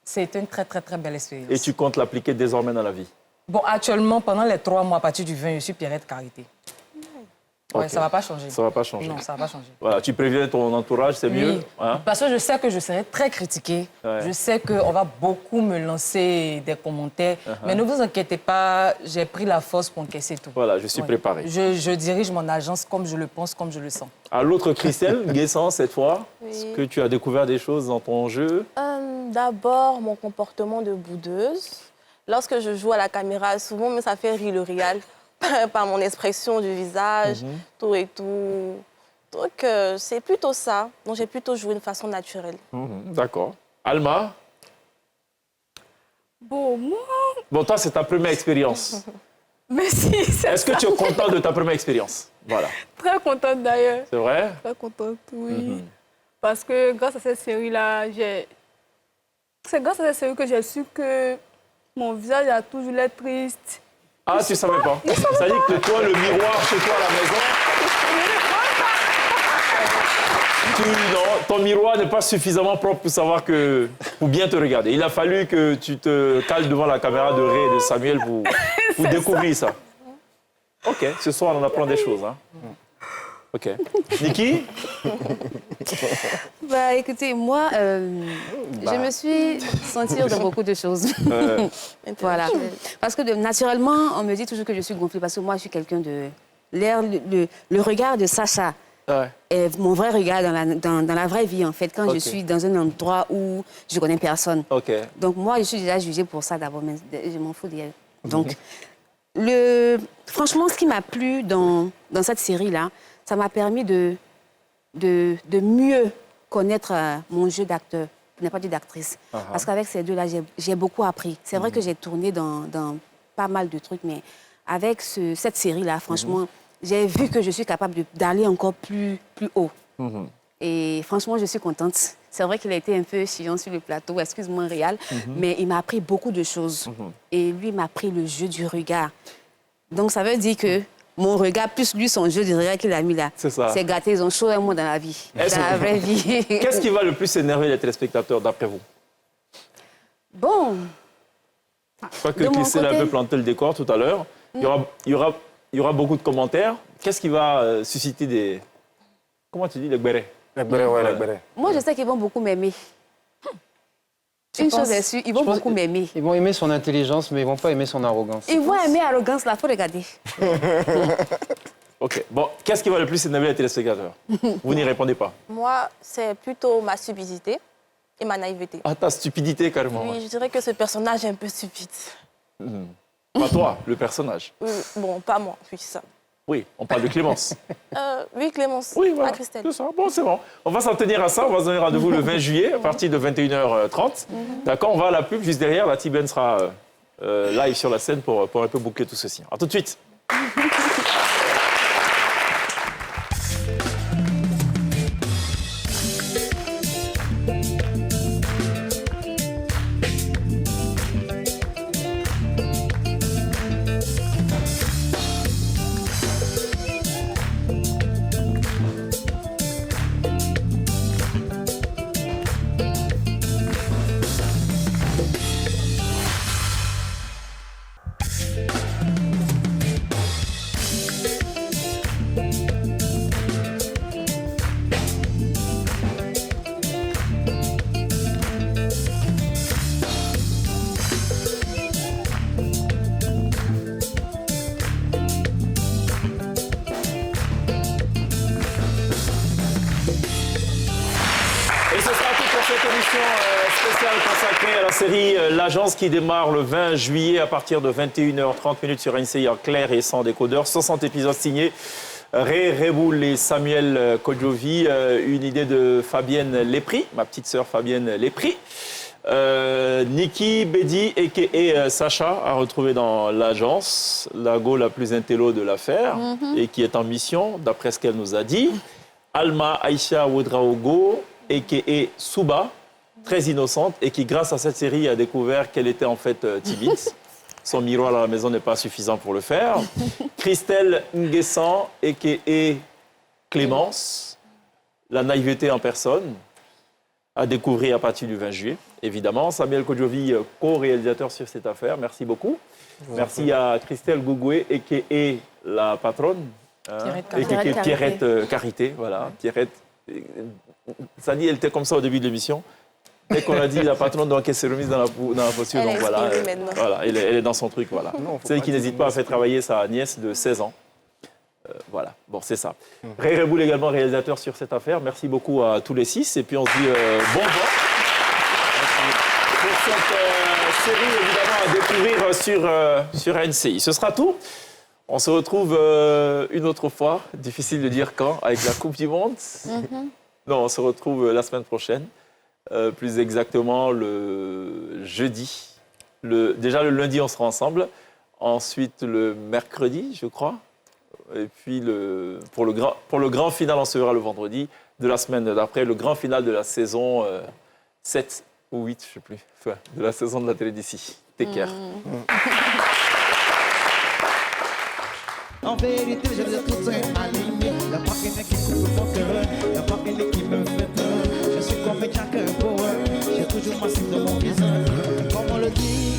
c'était une très belle expérience. Et tu comptes l'appliquer désormais dans la vie? Bon, actuellement, pendant les 3 mois, à partir du 20, je suis Pierrette Carité. Ouais, ça ne va pas changer. Ça ne va pas changer. Non, ça ne va pas changer. Voilà, tu préviens ton entourage, c'est mieux. Hein? Parce que je sais que je serai très critiquée. Je sais qu'on va beaucoup me lancer des commentaires. Mais ne vous inquiétez pas, j'ai pris la force pour encaisser tout. Voilà, je suis préparé. Je dirige mon agence comme je le pense, comme je le sens. À l'autre Christelle, Guessant, cette fois, est-ce que tu as découvert des choses dans ton jeu? D'abord, mon comportement de boudeuse. Lorsque je joue à la caméra, souvent, mais ça fait rire le réal. Par mon expression du visage, tout et tout. Donc, c'est plutôt ça. Donc, j'ai plutôt joué de façon naturelle. D'accord. Alma? Bon, moi... Bon, toi, c'est ta première expérience. Merci. Est-ce que tu es content de ta première expérience? Voilà. Très contente d'ailleurs. C'est vrai? Très contente, oui. Parce que grâce à cette série-là, c'est grâce à cette série que j'ai su que mon visage a toujours l'air triste. Ah, tu ne savais pas? C'est-à-dire que toi, le miroir chez toi à la maison, non, ton miroir n'est pas suffisamment propre pour savoir pour bien te regarder. Il a fallu que tu te cales devant la caméra de Ray et de Samuel pour découvrir ça. OK, ce soir, on apprend des choses. Hein? OK. Niki? Bah, écoutez, moi, je me suis sentie dans beaucoup de choses. Voilà. Parce que naturellement, on me dit toujours que je suis gonflée parce que moi, je suis quelqu'un de... Le regard de Sacha est mon vrai regard dans la vraie vie, en fait, quand je suis dans un endroit où je connais personne. Donc, moi, je suis déjà jugée pour ça d'abord, mais je m'en fous d'elle. Donc, franchement, ce qui m'a plu dans cette série-là, ça m'a permis de mieux connaître mon jeu d'acteur, je n'ai pas dit d'actrice. Parce qu'avec ces deux-là, j'ai beaucoup appris. C'est vrai que j'ai tourné dans pas mal de trucs, mais avec cette série-là, franchement, j'ai vu que je suis capable d'aller encore plus haut. Et franchement, je suis contente. C'est vrai qu'il a été un peu chiant sur le plateau, excuse-moi, Réal, mais il m'a appris beaucoup de choses. Et lui m'a appris le jeu du regard. Donc, ça veut dire que mon regard, plus lui, son jeu du regard qu'il a mis là. C'est ça. C'est gâté, ils ont chaud un mot dans la vie, dans la vraie vie. Qu'est-ce qui va le plus énerver les téléspectateurs, d'après vous? Bon. Je crois que Christelle a un peu planté le décor tout à l'heure. Il y aura beaucoup de commentaires. Qu'est-ce qui va susciter des... Comment tu dis, les gbérés? Les gbérés, ouais, les gbérés. Moi, je sais qu'ils vont beaucoup m'aimer. Une chose est sûre, ils vont beaucoup m'aimer. Ils vont aimer son intelligence, mais ils ne vont pas aimer son arrogance. Ils vont aimer l'arrogance, là, il faut regarder. OK. Bon, qu'est-ce qui va le plus énerver les téléspectateurs? Vous n'y répondez pas. Moi, c'est plutôt ma stupidité. et ma naïveté. Ah, ta stupidité, carrément. Oui, je dirais que ce personnage est un peu stupide. Pas toi, le personnage. Bon, pas moi, oui, ça. Oui, on parle de Clémence. Oui, Clémence, Oui, voilà, pas Christelle. c'est ça. Bon, c'est bon. On va s'en tenir à ça. On va se donner rendez-vous le 20 juillet à partir de 21h30. D'accord, on va à la pub juste derrière. La Tibène sera live sur la scène pour un peu boucler tout ceci. À tout de suite. Spéciale consacrée à la série L'Agence qui démarre le 20 juillet à partir de 21h30 sur NCI en clair et sans décodeur. 60 épisodes signés. Ray Reboul et Samuel Kodjovi. Une idée de Fabienne Lépris, ma petite sœur Fabienne Lépris. Niki Bedi et Sacha à retrouver dans l'agence, la go la plus intello de l'affaire et qui est en mission, d'après ce qu'elle nous a dit. Alma Aïcha Ouedraogo a.k.a. Souba, très innocente et qui, grâce à cette série, a découvert qu'elle était en fait timide. Son miroir à la maison n'est pas suffisant pour le faire. Christelle Nguessan, a.k.a. Clémence, la naïveté en personne, à découvrir à partir du 20 juillet, évidemment. Samuel Kodjovi, co-réalisateur sur cette affaire, merci beaucoup. Merci à Christelle Gougoué, a.k.a. la patronne, Pierrette Carité, voilà, Pierrette. Ça dit, elle était comme ça au début de l'émission. Dès qu'on a dit la patronne, donc elle s'est remise dans la posture. Donc voilà, elle est dans son truc. Voilà. C'est elle qui n'hésite pas à faire travailler sa nièce de 16 ans. Voilà, bon, c'est ça. Ray Reboul également réalisateur sur cette affaire. Merci beaucoup à tous les 6. Et puis on se dit bon vent pour cette série, évidemment, à découvrir sur NCI. Ce sera tout. On se retrouve une autre fois, difficile de dire quand, avec la Coupe du Monde. Non, on se retrouve la semaine prochaine, plus exactement le jeudi. Déjà le lundi, on sera ensemble. Ensuite, le mercredi, je crois. Et puis, pour le grand final, on se verra le vendredi de la semaine d'après, le grand final de la saison 7 ou 8, je ne sais plus, enfin, de la saison de la télé d'ici. Take care. En vérité, je vous ai tous aligné. Y'a pas quelqu'un qui coupe mon cœur, y'a pas quelqu'un qui me fait peur. Je suis comme un chacun pour eux, j'ai toujours ma cible dans mon visage. Comme on le dit,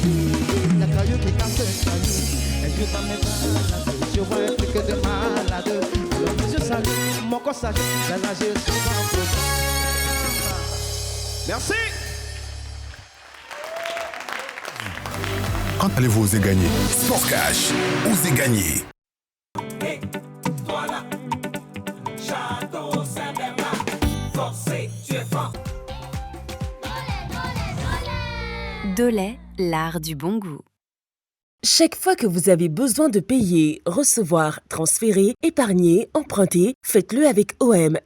y'a caillou qui casse un caillou. Et je dans mes balades, je vois un truc de malade. Mes yeux s'allument, mon corps s'agite, j'ai nagé souvent pour ça. Merci. Quand allez-vous oser gagner? Sport Cash, osez gagner. Dolay, l'art du bon goût. Chaque fois que vous avez besoin de payer, recevoir, transférer, épargner, emprunter, faites-le avec OM,